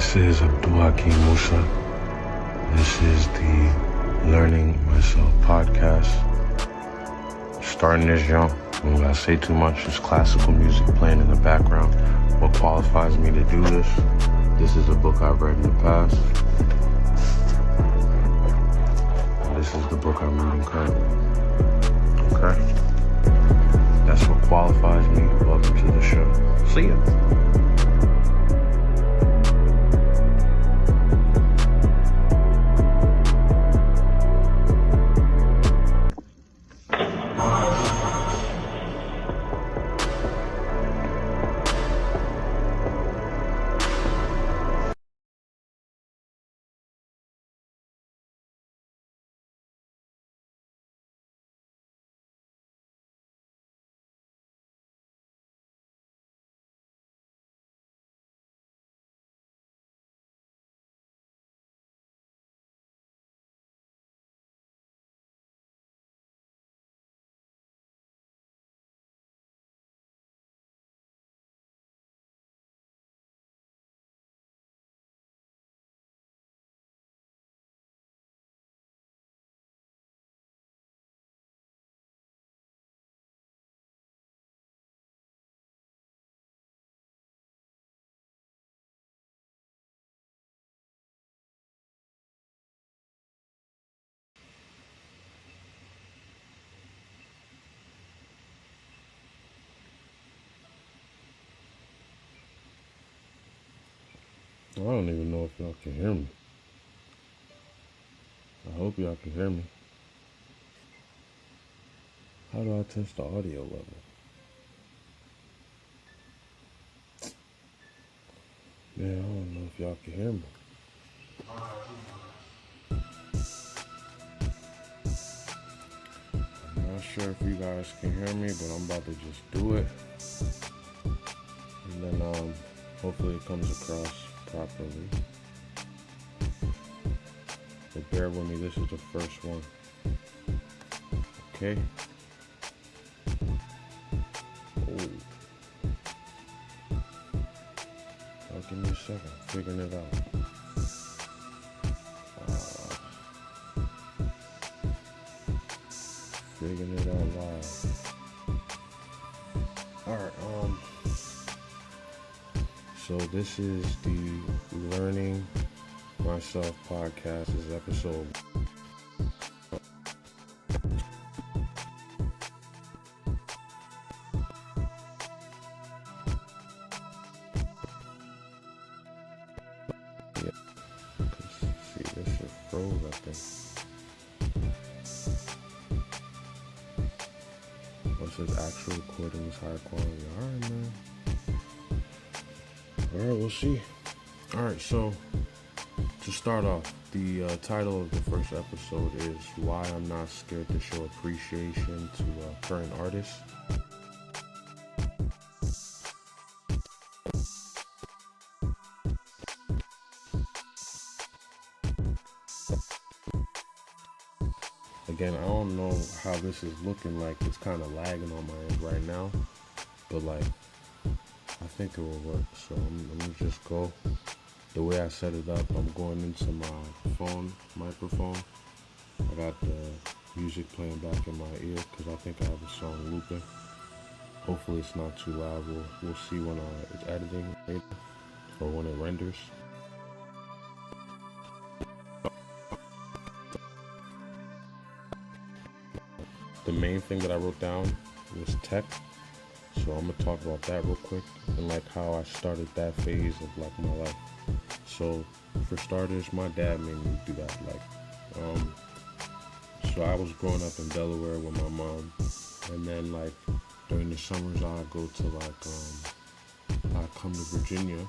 This is MANHAKIM Musa. This is the Learning Myself podcast. Starting this young. I don't gotta say too much. There's classical music playing in the background. What qualifies me to do this? This is a book I've read in the past. And this is the book I'm reading currently. Okay? That's what qualifies me. Welcome to the show. See ya. I don't even know if y'all can hear me. I hope y'all can hear me. How do I test the audio level? Man, I don't know if y'all can hear me. I'm not sure if you guys can hear me, but I'm about to just do it. And then hopefully it comes across properly. But bear with me, this is the first one. Okay. Oh. Give me a second, figuring it out. Figuring it out live. Alright, so this is the Learning Myself podcast. This is episode. Yeah, see, this shit froze, I think. What's this actual recording is high quality? Alright, man. Alright, we'll see. Alright, so to start off, the title of the first episode is Why I'm Not Scared to Show Appreciation to Current Artists. Again, I don't know how this is looking like. It's kind of lagging on my end right now, but like, I think it will work. So let me just go. The way I set it up, I'm going into my phone microphone. I got the music playing back in my ear because I think I have a song looping. Hopefully it's not too loud. We'll see when it's editing later or when it renders. The main thing that I wrote down was tech. So I'm gonna talk about that real quick and like how I started that phase of like my life. So for starters, my dad made me do that. So I was growing up in Delaware with my mom, and then like during the summers I'd go to I'd come to Virginia,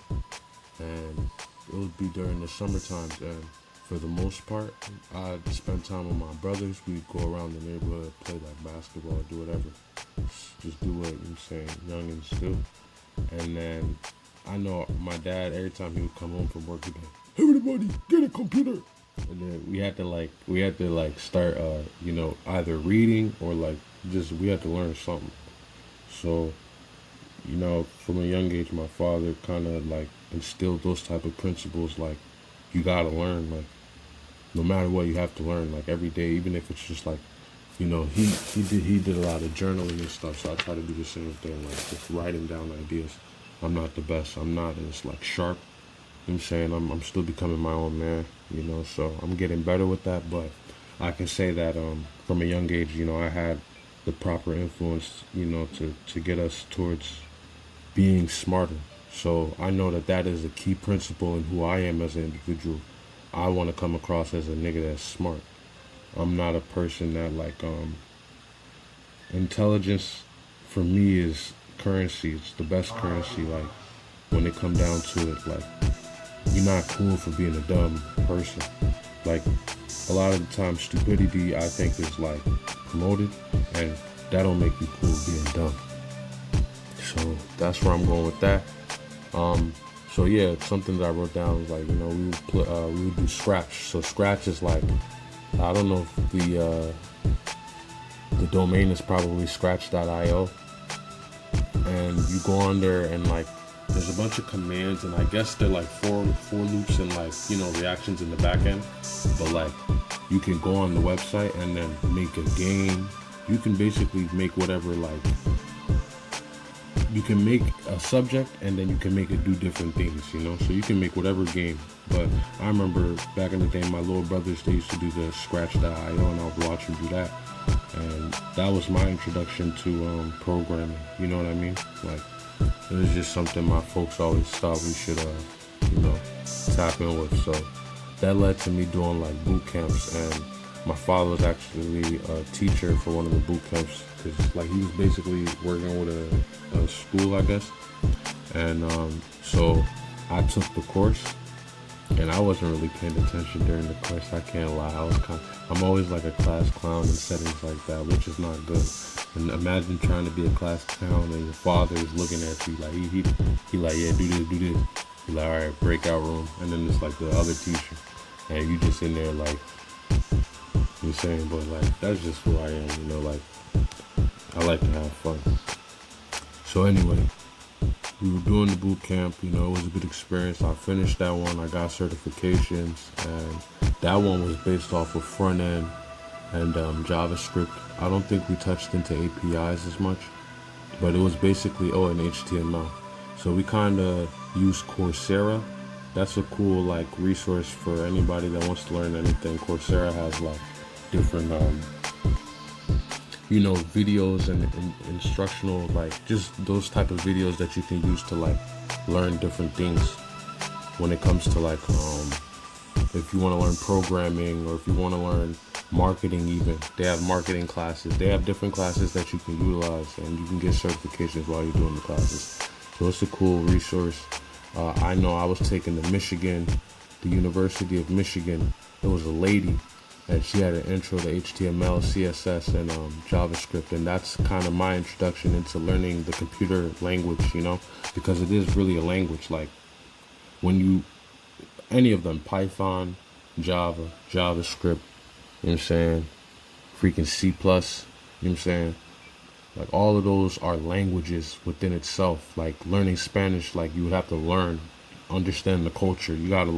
and it would be during the summer times, and for the most part I'd spend time with my brothers. We'd go around the neighborhood, play like basketball, do whatever. Just do what I'm saying, youngins do. And then I know my dad, every time he would come home from work, he'd be like, everybody get a computer. And then we had to start either reading or we had to learn something. So you know, from a young age, my father kind of like instilled those type of principles. Like, you gotta learn. Like, no matter what, you have to learn. Like every day, even if it's just like, you know, he did a lot of journaling and stuff. So I try to do the same thing. Like just writing down ideas. I'm not the best. I'm not as like sharp. You know what I'm saying I'm still becoming my own man. You know, so I'm getting better with that. But I can say that from a young age, you know, I had the proper influence, you know, to get us towards being smarter. So I know that that is a key principle in who I am as an individual. I want to come across as a nigga that's smart. I'm not a person that like intelligence for me is currency. It's the best currency. Like when it come down to it, like you're not cool for being a dumb person. Like a lot of the time, stupidity I think is like promoted, and that don't make you cool being dumb. So that's where I'm going with that. So yeah, something that I wrote down was like, you know, we would do scratch. So scratch is like, I don't know if the domain is probably scratch.io, and you go on there and like there's a bunch of commands, and I guess they're like for loops and like, you know, reactions in the back end. But like you can go on the website and then make a game. You can basically make whatever, like you can make a subject and then you can make it do different things, you know, so you can make whatever game. But I remember back in the day, my little brothers, they used to do the scratch.io, and I would watch them do that, and that was my introduction to programming, you know what I mean? Like it was just something my folks always thought we should you know, tap in with. So that led to me doing like boot camps, and my father was actually a teacher for one of the boot camps, because like he was basically working with a school, I guess. And so I took the course, and I wasn't really paying attention during the course. I can't lie. I'm always like a class clown in settings like that, which is not good. And imagine trying to be a class clown and your father is looking at you like he like, yeah, do this. He's like, all right, breakout room. And then it's like the other teacher, and you just in there like, you know, saying, but like that's just who I am, you know. Like I like to have fun. So anyway, we were doing the boot camp, you know, it was a good experience. I finished that one, I got certifications, and that one was based off of front end and JavaScript. I don't think we touched into APIs as much, but it was basically, and HTML. So we kind of used Coursera. That's a cool like resource for anybody that wants to learn anything. Coursera has like different you know, videos and instructional, like just those type of videos that you can use to like learn different things when it comes to like if you want to learn programming, or if you want to learn marketing. Even they have marketing classes. They have different classes that you can utilize, and you can get certifications while you're doing the classes. So it's a cool resource. I know I was taking to Michigan, the University of Michigan. It was a lady, and she had an intro to HTML, CSS, and JavaScript, and that's kind of my introduction into learning the computer language, you know, because it is really a language. Like when you, any of them, Python, Java, JavaScript, you know what I'm saying, freaking C+, you know what I'm saying, like all of those are languages within itself. Like learning Spanish, like you would have to learn, understand the culture. You got to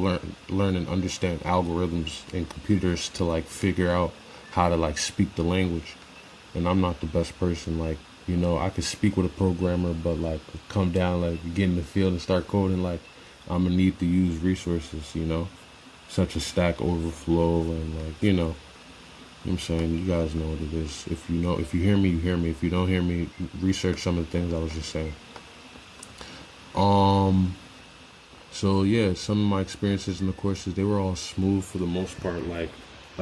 learn and understand algorithms and computers to like figure out how to like speak the language. And I'm not the best person. Like, you know, I could speak with a programmer, but like come down, like get in the field and start coding, like I'm gonna need to use resources, you know, such as Stack Overflow, and like, you know what I'm saying, you guys know what it is. If you hear me, you hear me. If you don't hear me, research some of the things I was just saying. So yeah, some of my experiences in the courses, they were all smooth for the most part. Like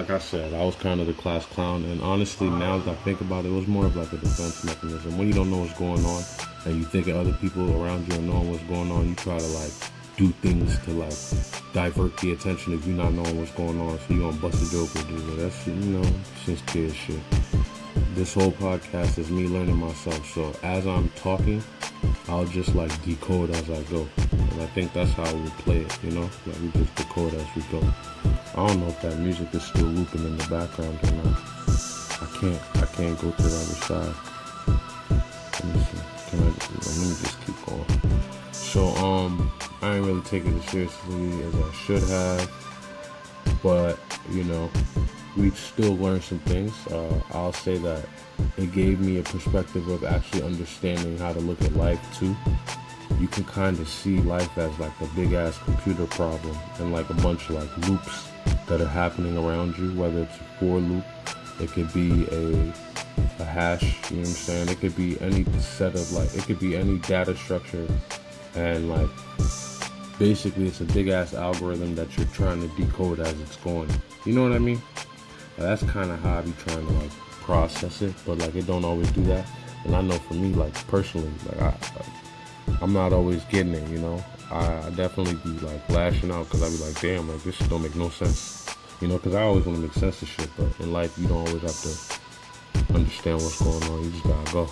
I said, I was kind of the class clown, and honestly, now that I think about it, it was more of like a defense mechanism. When you don't know what's going on, and you think other people around you are knowing what's going on, you try to like do things to like divert the attention of you not knowing what's going on. So you gonna bust a joke or do it. That's, you know, since kid shit. This whole podcast is me learning myself. So as I'm talking, I'll just like decode as I go. And I think that's how we play it, you know? Like we just decode as we go. I don't know if that music is still looping in the background or not. I can't go to the other side. Let me see. Let me just keep going. So I ain't really taking it as seriously as I should have, but we still learned some things. I'll say that it gave me a perspective of actually understanding how to look at life too. You can kind of see life as like a big ass computer problem and like a bunch of like loops that are happening around you, whether it's a for loop, it could be a hash, you know what I'm saying? It could be any set of like, it could be any data structure, and like basically it's a big ass algorithm that you're trying to decode as it's going. You know what I mean? That's kind of how I be trying to like process it, but like it don't always do that. And I know for me, like personally, like I'm not always getting it, I definitely be like lashing out because I be like, damn, like this shit don't make no sense, because I always want to make sense of shit, but in life you don't always have to understand what's going on. You just gotta go.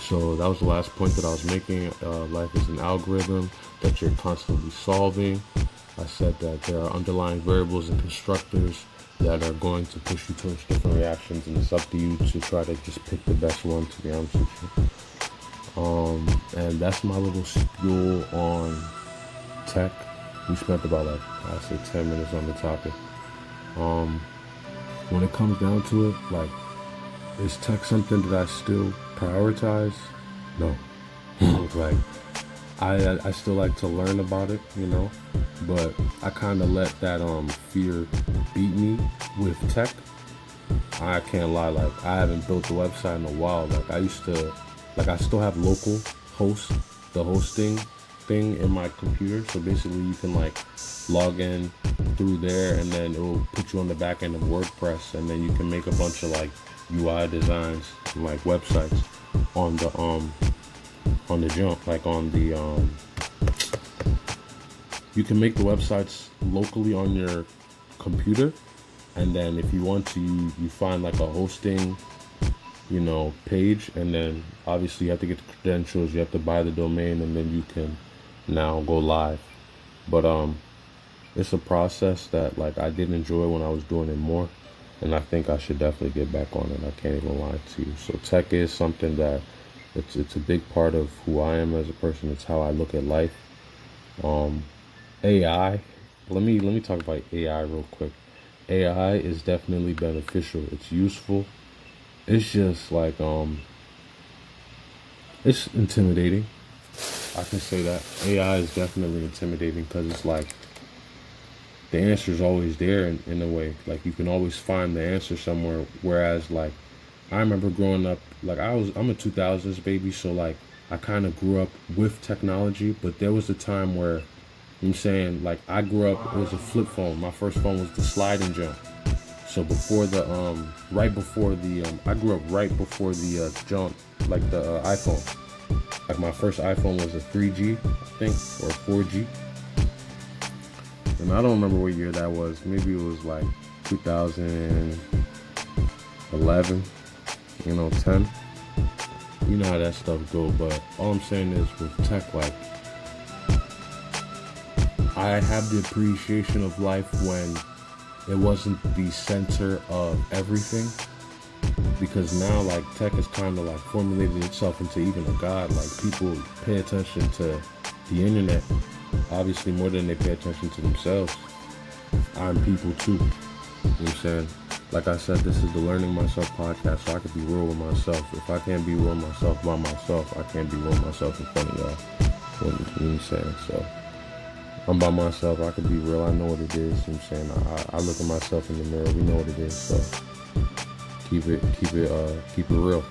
So that was the last point that I was making. Life is an algorithm that you're constantly solving. I said that there are underlying variables and constructors that are going to push you towards different reactions, and it's up to you to try to just pick the best one, to be honest with you. And that's my little spiel on tech. We spent about like, I'd say 10 minutes on the topic. When it comes down to it, like, is tech something that I still prioritize? No. Like, I still like to learn about it, but I kind of let that fear beat me with tech. I can't lie, like I haven't built a website in a while. Like I used to, like I still have local host, the hosting thing in my computer. So basically you can like log in through there, and then it will put you on the back end of WordPress, and then you can make a bunch of like UI designs and like websites on the jump, like on the you can make the websites locally on your computer, and then if you want to, you find like a hosting page, and then obviously you have to get the credentials, you have to buy the domain, and then you can now go live. But it's a process that like I did enjoy when I was doing it more, and I think I should definitely get back on it. I can't even lie to you. So tech is something that it's a big part of who I am as a person. It's how I look at life. AI, let me talk about AI real quick. AI is definitely beneficial. It's useful. It's just like it's intimidating. I can say that AI is definitely intimidating because it's like the answer is always there in a way. Like you can always find the answer somewhere. Whereas like I remember growing up, like I'm a 2000s baby, so like I kind of grew up with technology, but there was a time where I'm saying like I grew up, it was a flip phone. My first phone was the sliding jump. So before the I grew up right before the jump, like the iPhone. Like my first iPhone was a 3G, I think, or 4G. And I don't remember what year that was. Maybe it was like 2011, 10. You know how that stuff go. But all I'm saying is with tech, like I have the appreciation of life when it wasn't the center of everything, because now like tech is kind of like formulated itself into even a god. Like people pay attention to the internet obviously more than they pay attention to themselves. I'm people too, you know what I'm saying? Like I said, this is the Learning Myself podcast, so I could be real with myself. If I can't be real with myself by myself, I can't be real with myself in front of y'all. You know what I'm saying? So I'm by myself, I can be real, I know what it is, you know what I'm saying? I look at myself in the mirror, we know what it is, so keep it real.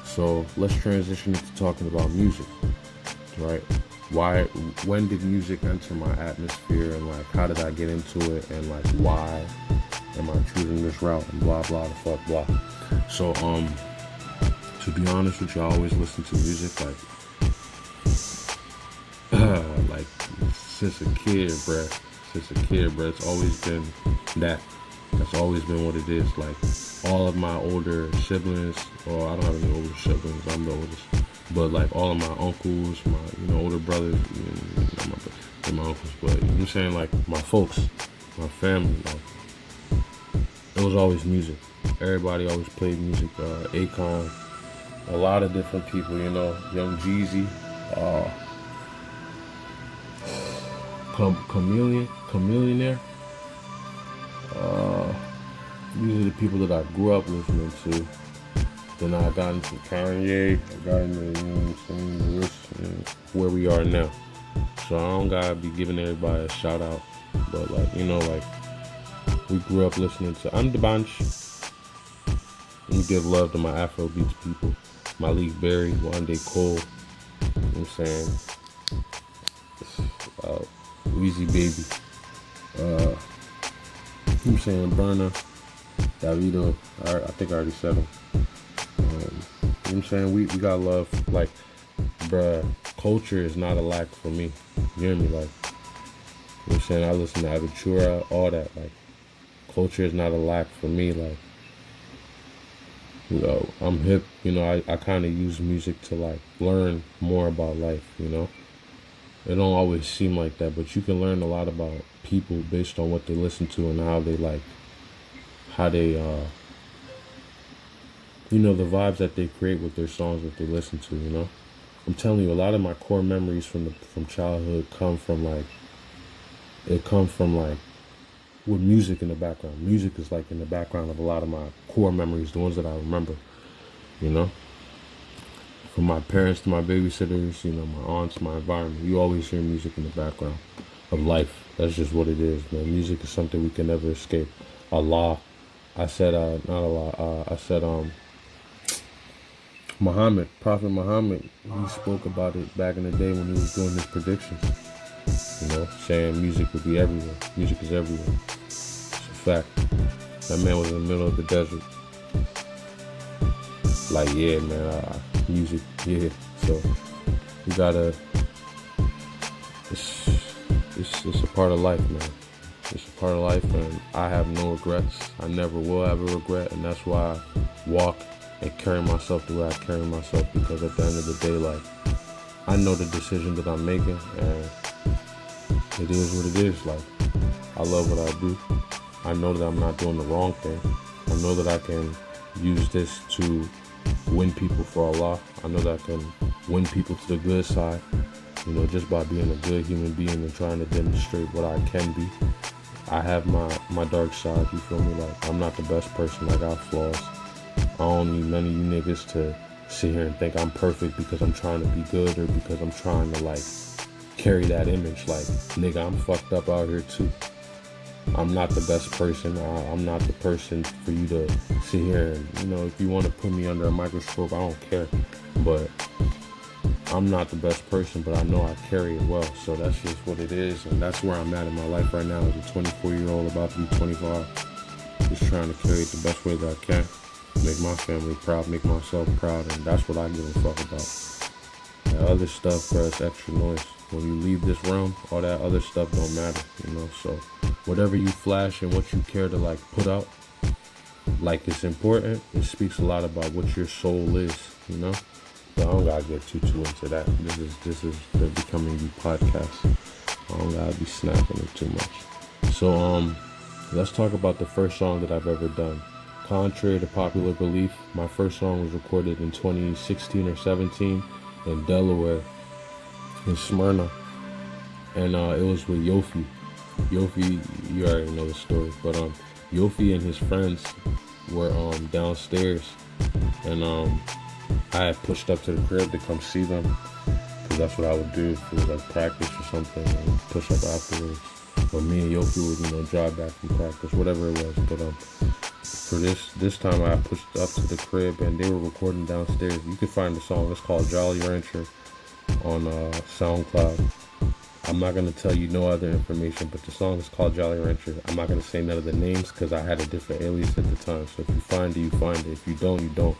So let's transition into talking about music, right? When did music enter my atmosphere, and like how did I get into it, and like why am I choosing this route, and blah blah the fuck blah. So to be honest with you, I always listen to music like since a kid, bruh. It's always been that. That's always been what it is. Like all of my older siblings, or I don't have any older siblings, I'm the oldest, but like all of my uncles, my older brothers, my uncles, but you know what I'm saying, like my folks, my family, like it was always music. Everybody always played music. Akon, a lot of different people, you know, Young Jeezy, uh, Chameleonaire. Uh, these are the people that I grew up listening to. Then I got into Kanye, I got into, you know what I'm saying, where we are now. So I don't gotta be giving everybody a shout out, but like, you know, like, we grew up listening to I'm the Bunch. We give love to my Afrobeats people, Malik Berry, Wande Cole, you know what I'm saying, Weezy Baby, you know what I'm saying, Burna, Davido, I think I already said him. You know what I'm saying, we got love, like, bruh, culture is not a lack for me, you hear me, like, you know what I'm saying, I listen to Aventura, all that, like, culture is not a lack for me, like, you know, I'm hip, you know, I kind of use music to, like, learn more about life, you know, it don't always seem like that, but you can learn a lot about people based on what they listen to and how they, like, how they, you know, the vibes that they create with their songs that they listen to, you know. I'm telling you, a lot of my core memories from childhood come from like with music in the background. Music is like in the background of a lot of my core memories, the ones that I remember, you know. From my parents to my babysitters, you know, my aunts, my environment. You always hear music in the background of life. That's just what it is, man. Music is something we can never escape. Allah, I said, not Allah, I said, Muhammad, Prophet Muhammad, he spoke about it back in the day when he was doing his predictions. You know, saying music would be everywhere. Music is everywhere. It's a fact. That man was in the middle of the desert. Like, yeah, man, music, yeah. So, you gotta, it's a part of life, man. It's a part of life, and I have no regrets. I never will have a regret, and that's why I walk and carry myself the way I carry myself, because at the end of the day, like, I know the decision that I'm making, and it is what it is. Like, I love what I do. I know that I'm not doing the wrong thing. I know that I can use this to win people for Allah. I know that I can win people to the good side, you know, just by being a good human being and trying to demonstrate what I can be. I have my dark side, you feel me? Like, I'm not the best person. I got flaws. I don't need none of you niggas to sit here and think I'm perfect because I'm trying to be good or because I'm trying to, like, carry that image. Like, nigga, I'm fucked up out here too. I'm not the best person. I'm not the person for you to sit here and, you know, if you want to put me under a microscope, I don't care. But I'm not the best person, but I know I carry it well. So that's just what it is. And that's where I'm at in my life right now as a 24-year-old about to be 25. Just trying to carry it the best way that I can. Make my family proud, make myself proud, and that's what I give a fuck about. That other stuff, bro, it's extra noise. When you leave this realm, all that other stuff don't matter, you know. So whatever you flash and what you care to, like, put out, like, it's important. It speaks a lot about what your soul is, you know. But I don't gotta get too into that. This is the Becoming You podcast. I don't gotta be snapping it too much. So let's talk about the first song that I've ever done. Contrary to popular belief, my first song was recorded in 2016 or 17 in Delaware, in Smyrna, and it was with Yofi. Yofi, you already know the story, but Yofi and his friends were downstairs, and I had pushed up to the crib to come see them, because that's what I would do if it was like practice or something, and push up afterwards, or me and Yofi would, you know, drive back from practice, whatever it was. But for this time I pushed up to the crib and they were recording downstairs. You can find the song, it's called Jolly Rancher on SoundCloud. I'm not going to tell you no other information, but the song is called Jolly Rancher. I'm not going to say none of the names because I had a different alias at the time. So if you find it, you find it. If you don't, you don't.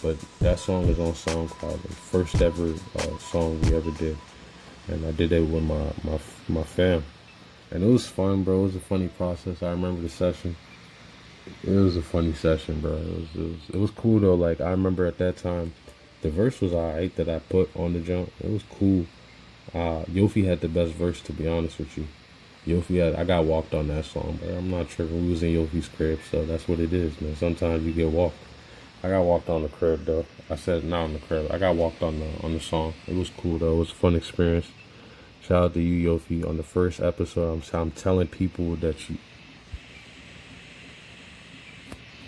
But that song is on SoundCloud. The first ever song we ever did. And I did it with my fam. And it was fun, bro. It was a funny process. I remember the session. It was a funny session, bro. It was cool though. Like, I remember at that time, the verse was alright that I put on the jump. It was cool. Yofi had the best verse, to be honest with you. I got walked on that song, but I'm not tripping. We was in Yofi's crib, so that's what it is, man. Sometimes you get walked. I got walked on the crib though. I said not on the crib. I got walked on the song. It was cool though. It was a fun experience. Shout out to you, Yofi. On the first episode, I'm telling people that you.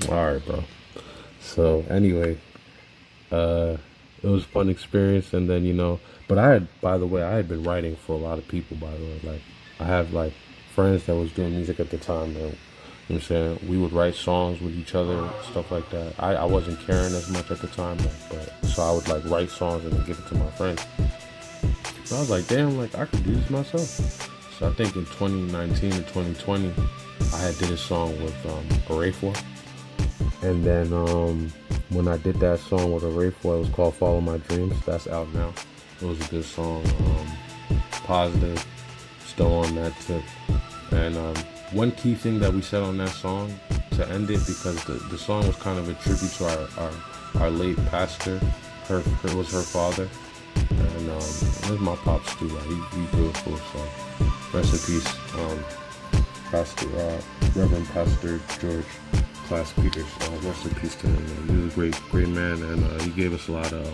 All right, bro. So anyway, it was a fun experience, and then but by the way, I had been writing for a lot of people. By the way, like I have like friends that was doing music at the time, and you know what I'm saying, we would write songs with each other, stuff like that. I wasn't caring as much at the time, but so I would like write songs and then give it to my friends. So I was like, damn, like I could do this myself. So I think in 2019 and 2020, I had did a song with Arayfo. And then when I did that song with Arayfo, it was called Follow My Dreams. That's out now. It was a good song. Positive. Still on that tip. And one key thing that we said on that song to end it, because the song was kind of a tribute to our late pastor. It was her father. And it was my pops too. Like, he's beautiful. So rest in peace, Pastor Reverend Pastor George Class Peters. Rest in peace to him. He was a great man, and he gave us a lot of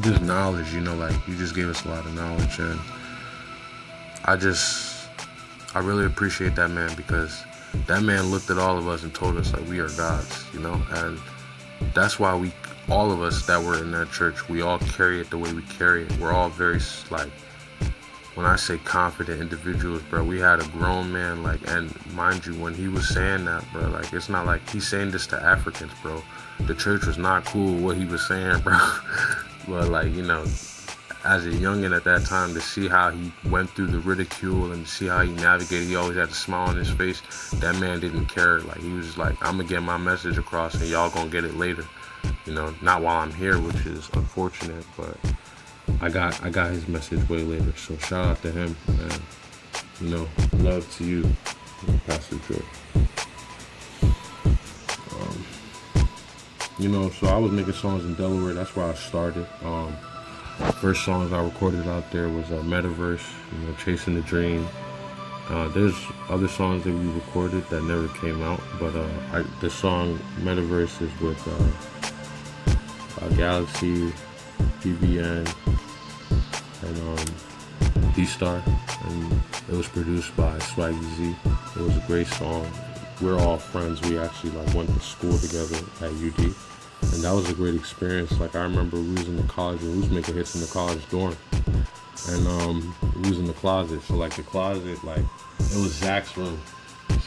just knowledge. Like he just gave us a lot of knowledge, and I really appreciate that man, because that man looked at all of us and told us like we are gods, and that's why all of us that were in that church, we all carry it the way we carry it. We're all very, like, when I say confident individuals, bro, we had a grown man, like, and mind you, when he was saying that, bro, like, it's not like he's saying this to Africans, bro. The church was not cool with what he was saying, bro. But, like, as a youngin' at that time, to see how he went through the ridicule and to see how he navigated, he always had a smile on his face. That man didn't care. Like, he was just like, I'm gonna get my message across and y'all gonna get it later. Not while I'm here, which is unfortunate, but I got his message way later. So shout out to him, and love to you, Pastor George. So I was making songs in Delaware. That's where I started. First songs I recorded out there was Metaverse, Chasing the Dream. There's other songs that we recorded that never came out, but the song Metaverse is with Galaxy, BBN, and D-Star, and it was produced by Swaggy Z. It was a great song. We're all friends. We actually went to school together at UD. And that was a great experience. Like, I remember we was in the college, and we was making hits in the college dorm. And we was in the closet. So, the closet, it was Zach's room.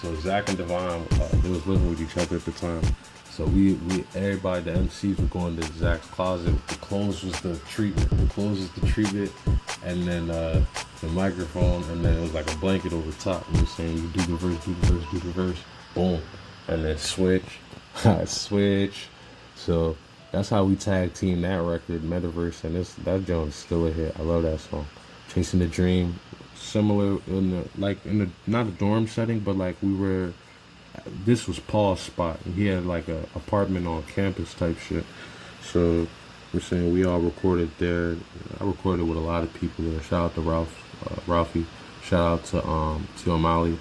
So, Zach and Devon, they was living with each other at the time. So, everybody, the MCs would go into Zach's closet. The clothes was the treatment. And then the microphone, and then it was like a blanket over top. You know what I'm saying? You do the verse, do the verse. Boom. And then switch. So that's how we tag team that record, Metaverse, and that joint is still a hit. I love that song. Chasing the Dream, similar in the not a dorm setting, but this was Paul's spot, and he had a apartment on campus type shit. So we're saying we all recorded there. I recorded with a lot of people there. Shout out to Ralphie. Shout out to Amali.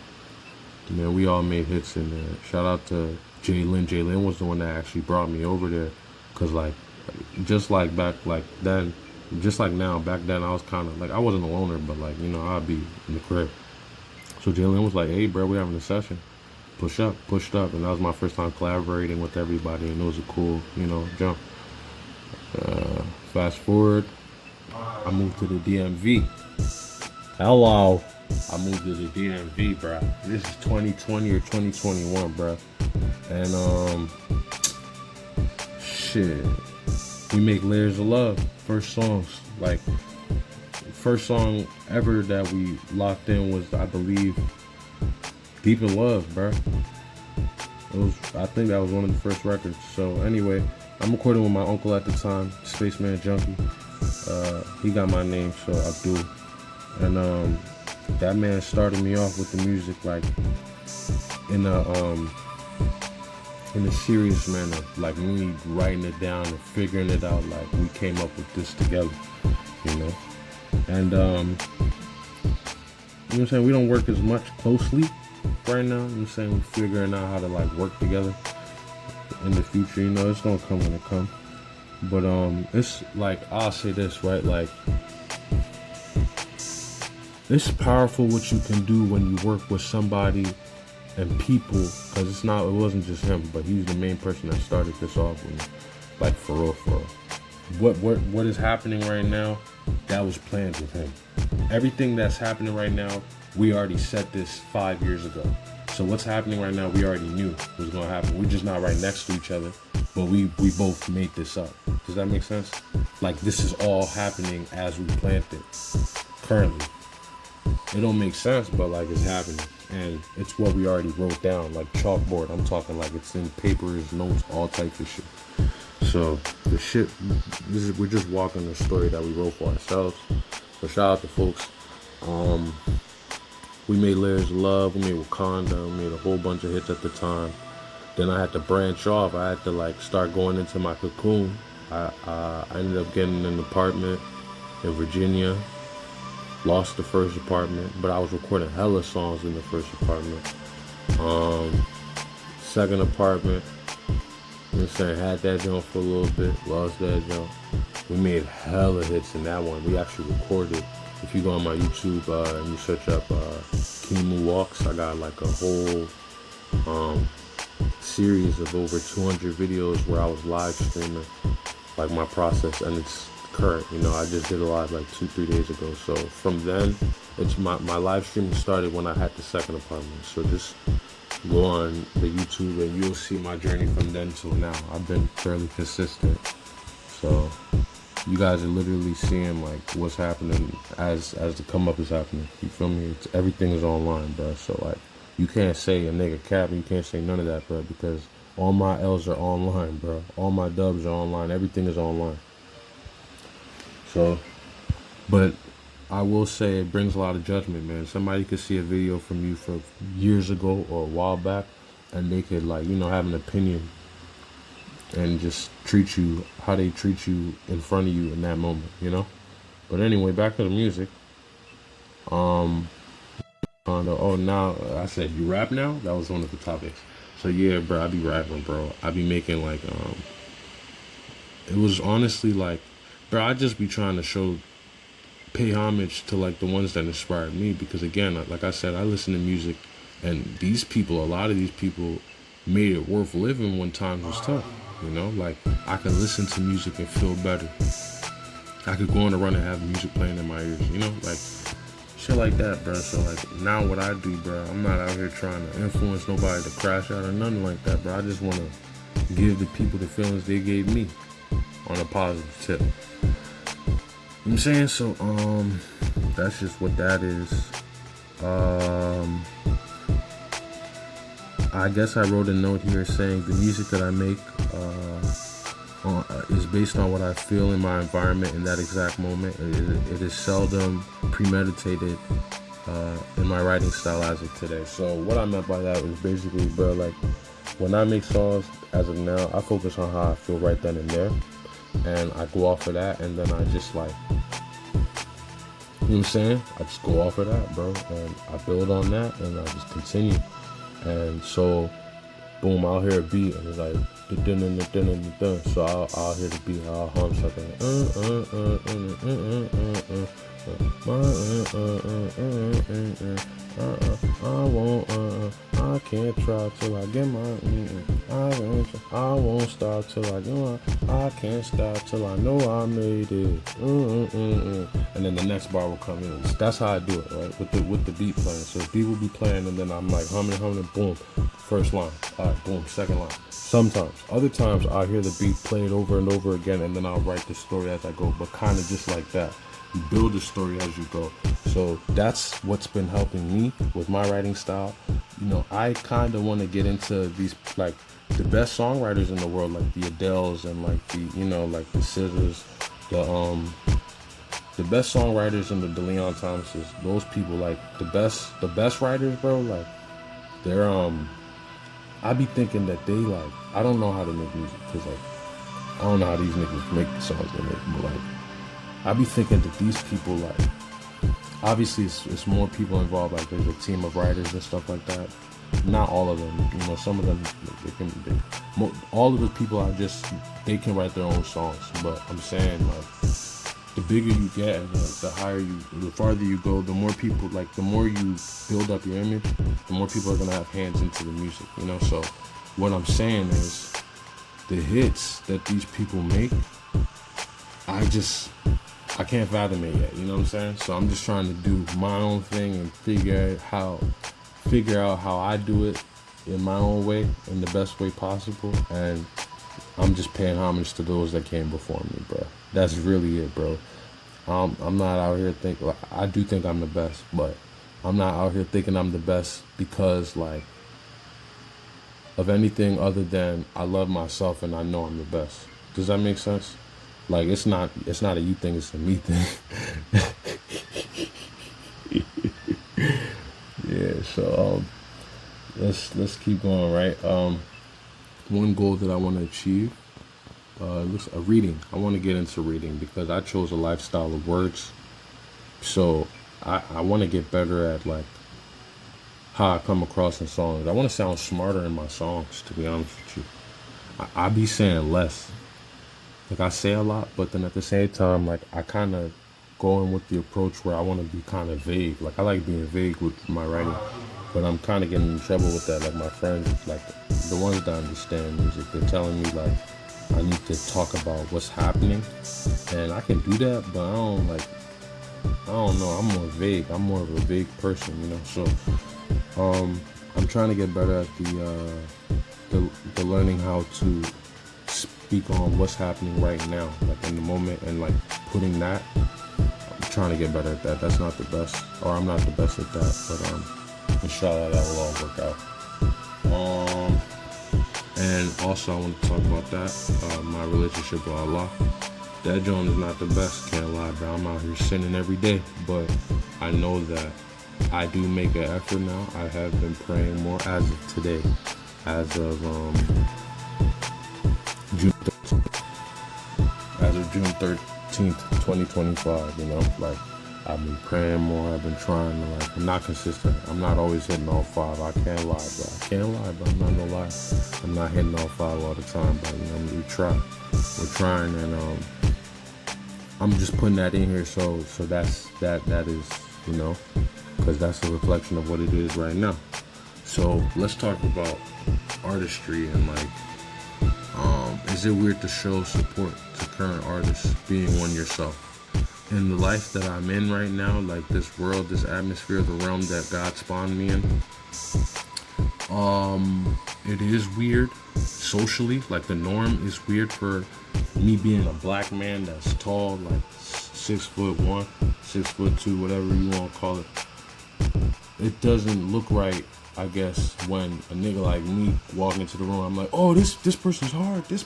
Man, we all made hits in there. Shout out to Jalen. Jalen was the one that actually brought me over there, cause just like back then, just like now, back then I was kind of I wasn't a loner, but I'd be in the crib. So Jalen was like, "Hey, bro, we having a session. Pushed up," and that was my first time collaborating with everybody, and it was a cool, jump. Fast forward, I moved to the DMV. Hello. I moved to the DMV, bro. This is 2020 or 2021, bro. And shit, we make Layers of Love. First song ever that we locked in was, I believe, Deep in Love, bro. I think that was one of the first records. So anyway, I'm recording with my uncle at the time, Spaceman Junkie. He got my name, so Abdul. And that man started me off with the music in a serious manner, me writing it down and figuring it out, we came up with this together, And you know what I'm saying, we don't work as much closely, right now. I'm saying we're figuring out how to like work together in the future. You know, it's gonna come when it comes. But it's like, I'll say this, right? Like, it's powerful what you can do when you work with somebody and people, because it wasn't just him, but he's the main person that started this off with me. Like, for real, for real. What is happening right now, that was planned with him. Everything that's happening right now, we already set this 5 years ago. So what's happening right now, we already knew was gonna happen. We're just not right next to each other, but we both made this up. Does that make sense? Like, this is all happening as we planned it currently. It don't make sense, but like, it's happening, and it's what we already wrote down, like chalkboard. I'm talking like it's in papers, notes, all types of shit. So the shit, we're just walking the story that we wrote for ourselves. So shout out to folks. We made Layers of Love, we made Wakanda, we made a whole bunch of hits at the time. Then I had to branch off. I had to like start going into my cocoon. I ended up getting an apartment in Virginia. Lost the first apartment, but I was recording hella songs in the first apartment. Second apartment, you know what I'm saying, had that joint for a little bit, lost that joint. We made hella hits in that one. We actually recorded. If you go on my YouTube and you search up Kimu Walks, I got like a whole series of over 200 videos where I was live streaming like my process, and it's current. You know, I just did a live like 2-3 days ago. So from then, it's my live streaming started when I had the second apartment. So just go on the YouTube and you'll see my journey from then till now. I've been fairly consistent. So you guys are literally seeing like what's happening as the come up is happening. You feel me? Everything is online, bro. So like, you can't say a nigga cap, and you can't say none of that, bro, because all my L's are online, bro. All my dubs are online. Everything is online. So, but I will say it brings a lot of judgment, man. Somebody could see a video from you from years ago or a while back, and they could, like, you know, have an opinion and just treat you how they treat you in front of you in that moment, you know? But anyway, back to the music. Now I said, you rap now? That was one of the topics. So yeah, bro, I be rapping, bro. I be making like, it was honestly like, bro, I just be trying to pay homage to like the ones that inspired me, because again, like I said, I listen to music, and a lot of these people made it worth living when times was tough, you know? Like, I could listen to music and feel better. I could go on a run and have music playing in my ears, you know? Like, shit like that, bro. So like, now what I do, bro, I'm not out here trying to influence nobody to crash out or nothing like that, bro. I just want to give the people the feelings they gave me on a positive tip. You know what I'm saying? So, that's just what that is. I guess I wrote a note here saying the music that I make is based on what I feel in my environment in that exact moment. It is seldom premeditated in my writing style as of today. So what I meant by that was basically, bro, like, when I make songs as of now, I focus on how I feel right then and there, and I go off of that, and then I just like, you know what I'm saying? I just go off of that, bro, and I build on that, and I just continue. And so, boom, I'll hear a beat, and it's like, dun-dun-dun-dun-dun-dun. So I'll hear the beat, I'll hum something I can't try till I get my I won't stop till I get my I can't stop till I know I made it. And then the next bar will come in. That's how I do it, right? With the beat playing. So the beat will be playing, and then I'm like humming, boom, first line, all right, boom, second line. Sometimes, other times I hear the beat played over and over again, and then I'll write the story as I go, but kind of just like that. You build the story as you go. So that's what's been helping me with my writing style. You know, I kind of want to get into these, like, the best songwriters in the world, like the Adeles and like the, you know, like the Scissors, the best songwriters and the Leon Thomases. Those people, like the best writers, bro. Like, they're I be thinking that they, like, I don't know how to make music, because like, I don't know how these niggas make the songs they make, but like, I be thinking that these people, like, obviously it's more people involved. Like there's a team of writers and stuff like that. Not all of them, you know. Some of them all of the people are just, they can write their own songs. But I'm saying, like, the bigger you get and the higher the farther you go, the more people, like, the more you build up your image, the more people are gonna have hands into the music, you know. So what I'm saying is, the hits that these people make, I can't fathom it yet, you know what I'm saying? So I'm just trying to do my own thing and figure out how I do it in my own way, in the best way possible. And I'm just paying homage to those that came before me, bro. That's really it, bro. I'm not out here thinking, like, I do think I'm the best, but I'm not out here thinking I'm the best because, like, of anything other than I love myself and I know I'm the best. Does that make sense? Like, it's not a you thing, it's a me thing. Yeah, so let's keep going, right? One goal that I want to achieve, looks a reading. I want to get into reading because I chose a lifestyle of words. So I want to get better at, like, how I come across in songs. I want to sound smarter in my songs, to be honest with you. I be saying less. Like, I say a lot, but then at the same time, like, I kind of go in with the approach where I want to be kind of vague. Like, I like being vague with my writing, but I'm kind of getting in trouble with that. Like, my friends, like, the ones that understand music, they're telling me, like, I need to talk about what's happening, and I can do that, but I don't know. I'm more vague. I'm more of a vague person, you know. So, I'm trying to get better at the learning how to speak on what's happening right now, like in the moment, and, like, putting that. I'm trying to get better at that. That's not the best, or I'm not the best at that, but inshallah that will all work out. And also I want to talk about that, my relationship with Allah. That joint is not the best, can't lie, bro. I'm out here sinning every day, but I know that I do make an effort now. I have been praying more as of today, as of June 13th, 2025, you know, like, I've been praying more, I've been trying to, like, I'm not consistent, I'm not always hitting all five, I can't lie, bro, I'm not gonna lie, I'm not hitting all five all the time, but, you know, we're trying, and, I'm just putting that in here, so that is, you know, because that's a reflection of what it is right now. So, let's talk about artistry and, like, is it weird to show support to current artists being one yourself? In the life that I'm in right now, like, this world, this atmosphere, the realm that God spawned me in, it is weird socially. Like, the norm is weird for me being a black man that's tall, like 6'1", 6'2", whatever you want to call it. It doesn't look right, I guess, when a nigga like me walk into the room, I'm like, oh, this person's hard, you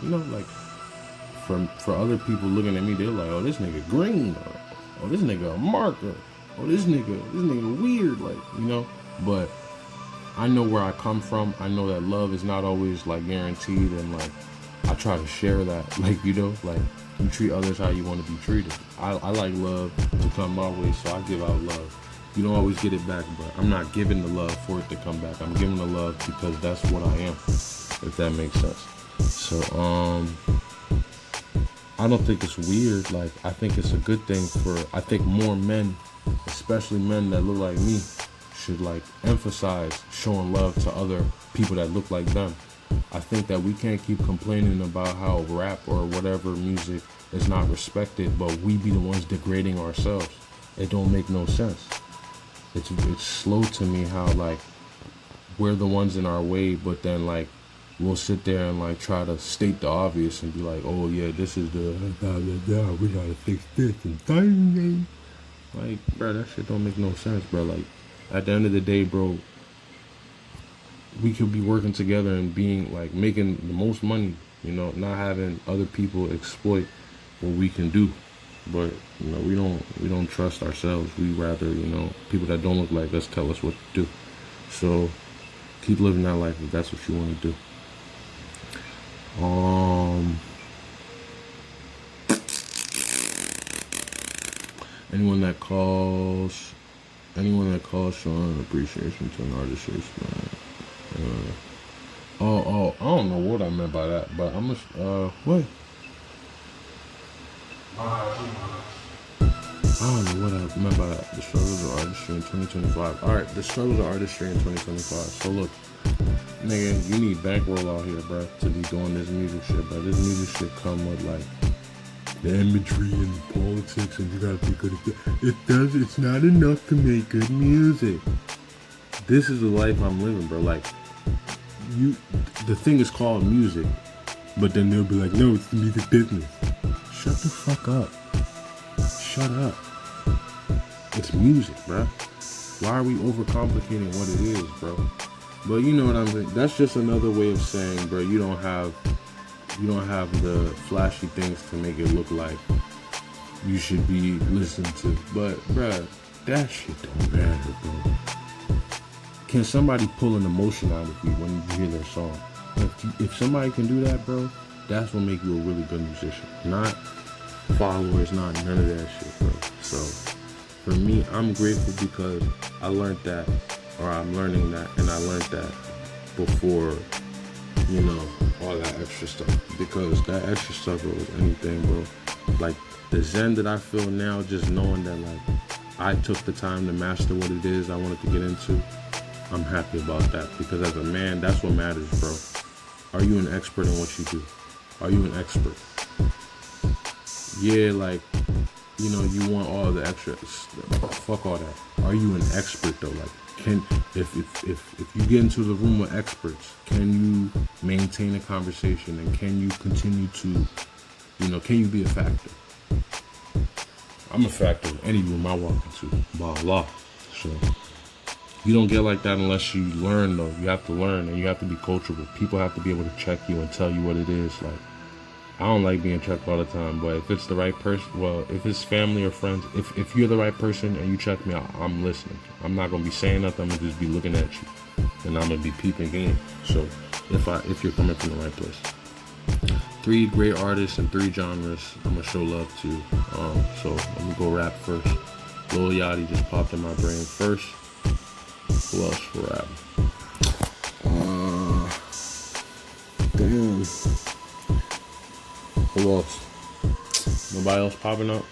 know, like, for other people looking at me, they're like, oh, this nigga green, or, oh, this nigga a marker, oh, this nigga weird, like, you know. But I know where I come from. I know that love is not always, like, guaranteed, and, like, I try to share that, like, you know, like, you treat others how you want to be treated. I like love to come my way, so I give out love. You don't always get it back, but I'm not giving the love for it to come back. I'm giving the love because that's what I am, if that makes sense. So, I don't think it's weird. Like, I think it's a good thing I think more men, especially men that look like me, should, like, emphasize showing love to other people that look like them. I think that we can't keep complaining about how rap or whatever music is not respected, but we be the ones degrading ourselves. It don't make no sense. It's slow to me how, like, we're the ones in our way, but then, like, we'll sit there and, like, try to state the obvious and be like, oh yeah, this is the we gotta fix this and like, bro, that shit don't make no sense, bro. Like, at the end of the day, bro, we could be working together and being, like, making the most money, you know, not having other people exploit what we can do. But, you know, we don't trust ourselves. We rather, you know, people that don't look like us tell us what to do. So keep living that life if that's what you want to do. Anyone that calls showing appreciation to an artist is I don't know what I meant by that, but I'm what? I don't know what I meant by that. The struggles of artistry in 2025. Alright, the struggles of artistry in 2025. So look, nigga, you need bankroll out here, bro, to be doing this music shit, bro. This music shit come with like the imagery and the politics, and you gotta be good at it. It's not enough to make good music. This is the life I'm living, bro. Like, the thing is called music, but then they'll be like, no, it's the music business. Shut the fuck up. Shut up. It's music, bro. Why are we overcomplicating what it is, bro? But you know what I'm saying? That's just another way of saying, bro, you don't have the flashy things to make it look like you should be listened to. But, bruh, that shit don't matter, bro. Can somebody pull an emotion out of you when you hear their song? If somebody can do that, bro, that's what make you a really good musician. Not followers, not none of that shit, bro. So, for me, I'm grateful because I learned that, or I'm learning that, and I learned that before, you know, all that extra stuff. Because that extra stuff was anything, bro. Like, the zen that I feel now, just knowing that, like, I took the time to master what it is I wanted to get into, I'm happy about that. Because as a man, that's what matters, bro. Are you an expert in what you do? Are you an expert? Yeah, like, you know, you want all the extra, fuck all that. Are you an expert though? Like, if you get into the room with experts, can you maintain a conversation, and can you continue to, you know, can you be a factor? I'm a factor in any room I walk into, by Allah. So you don't get like that unless you learn, though. You have to learn, and you have to be coachable. People have to be able to check you and tell you what it is. Like, I don't like being checked all the time, but if it's the right person, well, if it's family or friends, if you're the right person and you check me out, I'm listening. I'm not gonna be saying nothing. I'm gonna just be looking at you, and I'm gonna be peeping in. So if you're coming from the right place. 3 great artists and 3 genres I'm gonna show love to. So let me go rap first. Lil Yachty just popped in my brain first. Who else for rap? Damn. Who else? Nobody else popping up?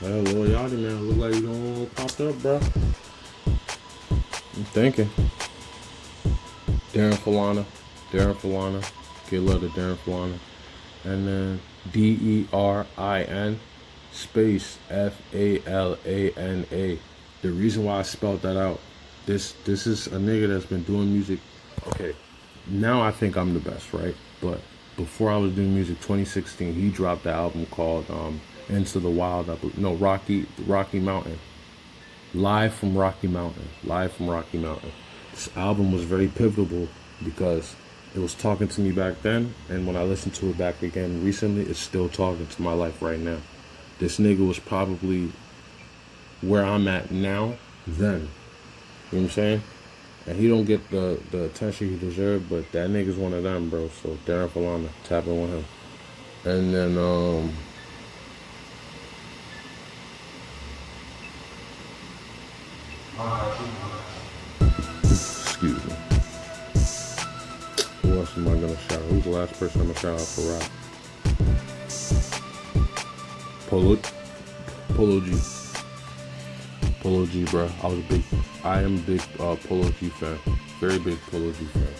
Well, Lil Yachty, man, look like you don't popped up, bro. I'm thinking. Darren Falana. Get love to Darren Falana. And then DERIN space FALANA. The reason why I spelled that out, this is a nigga that's been doing music. Okay, now I think I'm the best, right? But before I was doing music, 2016, he dropped the album called Into the Wild. Rocky Mountain. Live from Rocky Mountain. This album was very pivotal because it was talking to me back then, and when I listened to it back again recently, it's still talking to my life right now. This nigga was probably where I'm at now, then. You know what I'm saying? And he don't get the attention he deserved, but that nigga's one of them, bro. So Darren Falana, tapping with him. And then excuse me. Who else am I gonna shout out? Who's the last person I'm gonna shout out for rap? Polo G, bro. I am a big Polo G fan. Very big Polo G fan.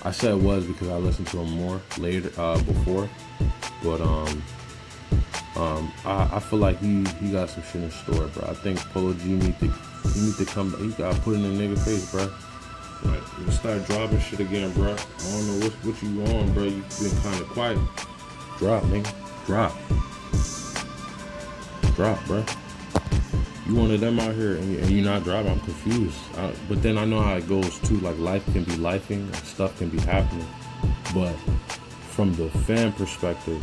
I said was because I listened to him more later, before. But I feel like he got some shit in store, bro. I think Polo G need to come. He gotta put it in the nigga face, bro. Like, you start dropping shit again, bro. I don't know what you on, bro. You been kind of quiet. Drop, nigga. Drop, bro. You one of them out here and you're not dropping. I'm confused. But then I know how it goes too. Like, life can be lifing and stuff can be happening. But from the fan perspective,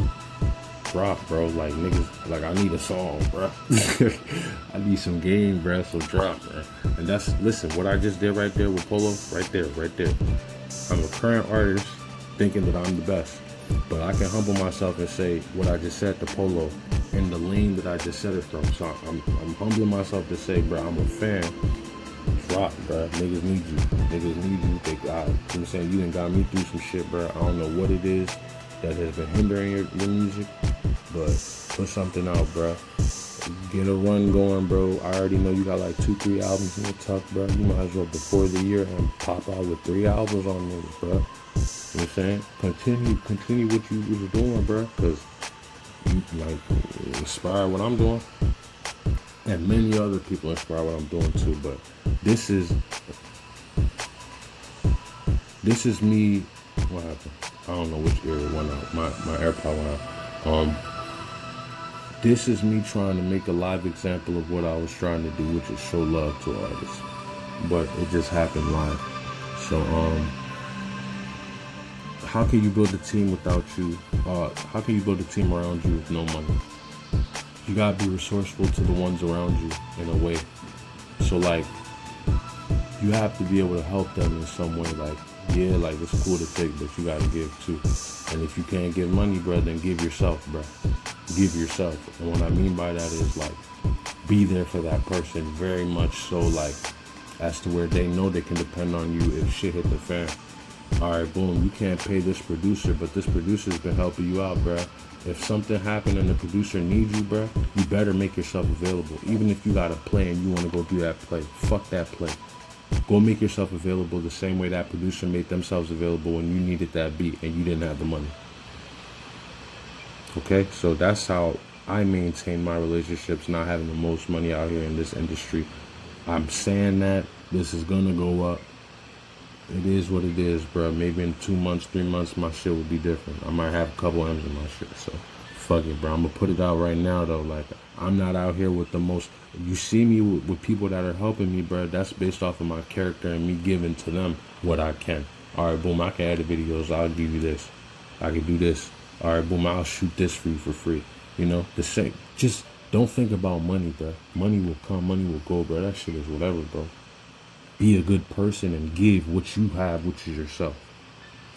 drop, bro. Like, niggas, like, I need a song, bro. I need some game, bro. So drop, bro. And listen, what I just did right there with Polo, right there. I'm a current artist thinking that I'm the best. But I can humble myself and say what I just said to Polo in the lane that I just said it from. So I'm humbling myself to say, bro, I'm a fan. Drop, bro. Niggas need you. Niggas need you. They got, you know what I'm saying? You done got me through some shit, bro. I don't know what it is that has been hindering your music, but put something out, bro. Get a run going, bro. I already know you got like 2-3 albums in the tuck, bro. You might as well before the year and pop out with 3 albums on niggas, bro. You know what I'm saying? Continue what you was doing, bro. Cause you like inspire what I'm doing. And many other people inspire what I'm doing too, but this is me. What happened? I don't know which ear it went out. My AirPod went out. This is me trying to make a live example of what I was trying to do, which is show love to artists. But it just happened live. So how can you build a team without you? How can you build a team around you with no money? You gotta be resourceful to the ones around you in a way. So like, you have to be able to help them in some way. Like, yeah, like it's cool to take, but you gotta give too. And if you can't give money, bro, then give yourself, bro. Give yourself. And what I mean by that is like, be there for that person very much so, like, as to where they know they can depend on you if shit hit the fan. Alright, boom, you can't pay this producer, but this producer's been helping you out, bro. If something happened and the producer needs you, bro, you better make yourself available. Even if you got a play and you want to go do that play, fuck that play. Go make yourself available the same way that producer made themselves available when you needed that beat and you didn't have the money. Okay, so that's how I maintain my relationships, not having the most money out here in this industry. I'm saying that this is gonna go up. It is what it is, bro. Maybe in 2 months, 3 months, my shit will be different. I might have a couple M's in my shit, so fuck it, bro. I'm gonna put it out right now, though. Like, I'm not out here with the most. You see me with people that are helping me, bro. That's based off of my character and me giving to them what I can. All right, boom, I can edit videos. I'll give you this. I can do this. All right, boom, I'll shoot this for you for free. You know, the same. Just don't think about money, bro. Money will come, money will go, bro. That shit is whatever, bro. Be a good person and give what you have, which is yourself,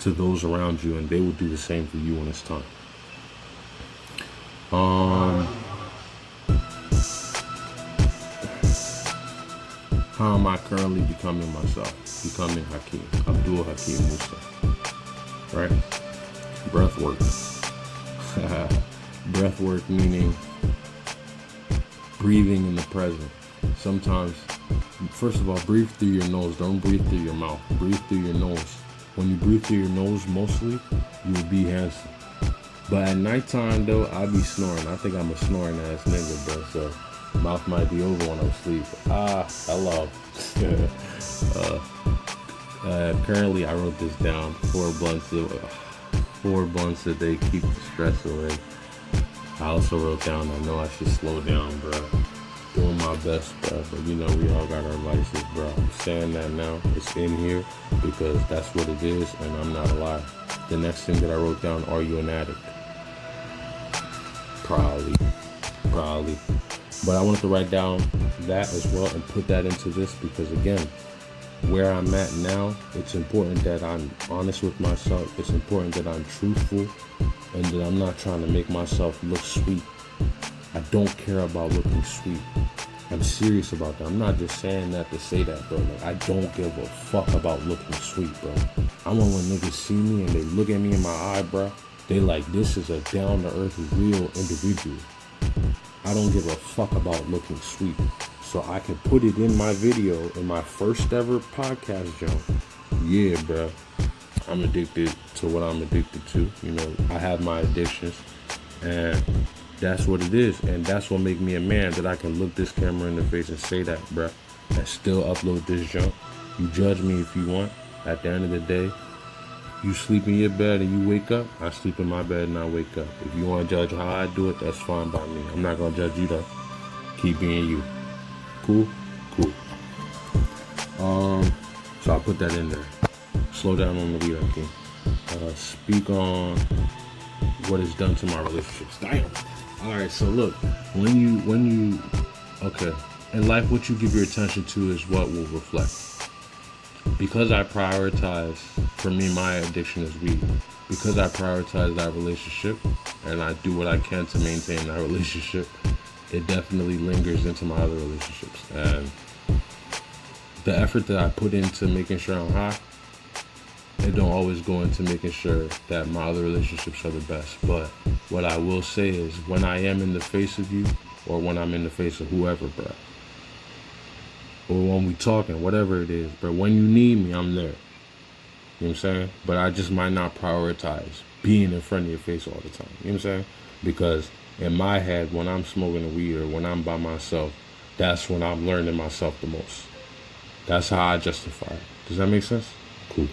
to those around you, and they will do the same for you when it's time. How am I currently becoming myself? Becoming Hakim, Abdul Hakim Musa. Right? Breath work. Breath work meaning breathing in the present. Sometimes, first of all, breathe through your nose. Don't breathe through your mouth. Breathe through your nose. When you breathe through your nose, mostly, you will be handsome. But at nighttime, though, I be snoring. I think I'm a snoring ass nigga, bro. So mouth might be over when I'm asleep. Hello. Currently, I wrote this down. 4 blunts a day keep the stress away. I also wrote down, I know I should slow down, bro. Doing my best, bro. But you know, we all got our vices, bro. I'm saying that now. It's in here because that's what it is, and I'm not a liar. The next thing that I wrote down, are you an addict? Probably. But I wanted to write down that as well and put that into this because, again, where I'm at now, it's important that I'm honest with myself. It's important that I'm truthful and that I'm not trying to make myself look sweet. I don't care about looking sweet. I'm serious about that. I'm not just saying that to say that, bro. Like, I don't give a fuck about looking sweet, bro. I want when niggas see me and they look at me in my eye, bro, they like, this is a down-to-earth, real individual. I don't give a fuck about looking sweet. So I can put it in my video, in my first ever podcast, John. Yeah, bro. I'm addicted to what I'm addicted to. You know, I have my addictions. And that's what it is. And that's what make me a man, that I can look this camera in the face and say that, bro. And still upload this junk. You judge me if you want. At the end of the day, you sleep in your bed and you wake up, I sleep in my bed and I wake up. If you want to judge how I do it, that's fine by me. I'm not going to judge you though. Keep being you. Cool? Cool. So I'll put that in there. Slow down on the beat, okay? Speak on what it's done to my relationships. Damn. Alright, so look, when you, okay, in life, what you give your attention to is what will reflect. because I prioritize, for me, my addiction is weed. Because I prioritize that relationship and I do what I can to maintain that relationship, it definitely lingers into my other relationships. And the effort that I put into making sure I'm high, it don't always go into making sure that my other relationships are the best. But what I will say is, when I am in the face of you, or when I'm in the face of whoever, bro, or when we talking, whatever it is, but when you need me, I'm there. You know what I'm saying? But I just might not prioritize being in front of your face all the time. You know what I'm saying? Because in my head, when I'm smoking a weed or when I'm by myself, that's when I'm learning myself the most. That's how I justify it. Does that make sense? Cool.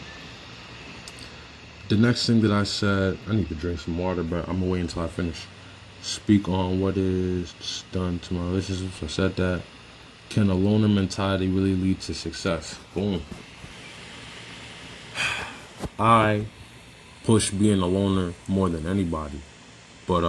The next thing that I said, I need to drink some water, but I'm gonna wait until I finish. Speak on what is done to my relationships. I said that. Can a loner mentality really lead to success? Boom. I push being a loner more than anybody, but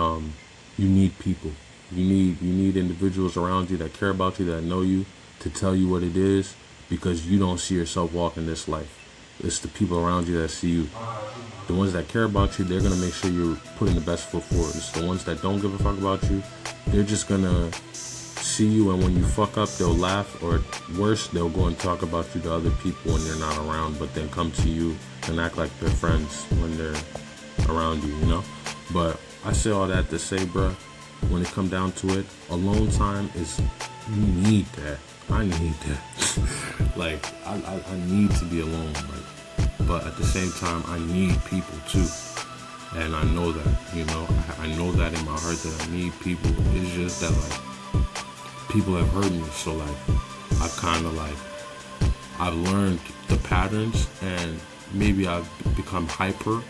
you need people. You need individuals around you that care about you, that know you, to tell you what it is, because you don't see yourself walking this life. It's the people around you that see you. The ones that care about you, they're gonna make sure you're putting the best foot forward. It's the ones that don't give a fuck about you, they're just gonna see you, and when you fuck up, they'll laugh, or worse, they'll go and talk about you to other people when you're not around, but then come to you and act like they're friends when they're around you, you know? But I say all that to say, bruh, when it come down to it, alone time is, you need that. I need that. Like, I need to be alone, like, but at the same time, I need people too. And I know that, you know, I know that in my heart that I need people. It's just that, like, people have hurt me, so like I've kind of like, I've learned the patterns, and maybe I've become hyper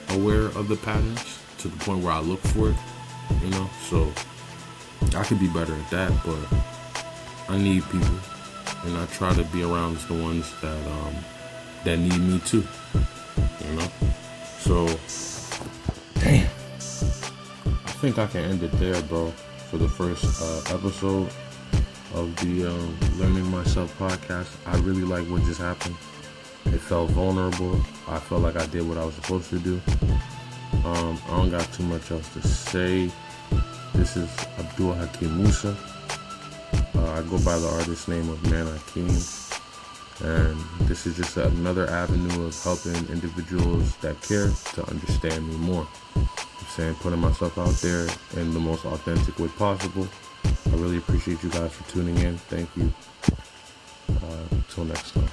aware of the patterns to the point where I look for it, you know. So I could be better at that, but I need people, and I try to be around the ones that need me too, you know. So damn, I think I can end it there, bro, for the first episode of the Learning Myself podcast. I really like what just happened. It felt vulnerable. I felt like I did what I was supposed to do. I don't got too much else to say. This is MANHAKIM Musa. I go by the artist name of MANHAKIM, and this is just another avenue of helping individuals that care to understand me more. I'm saying, putting myself out there in the most authentic way possible. I really appreciate you guys for tuning in. Thank you. Until next time.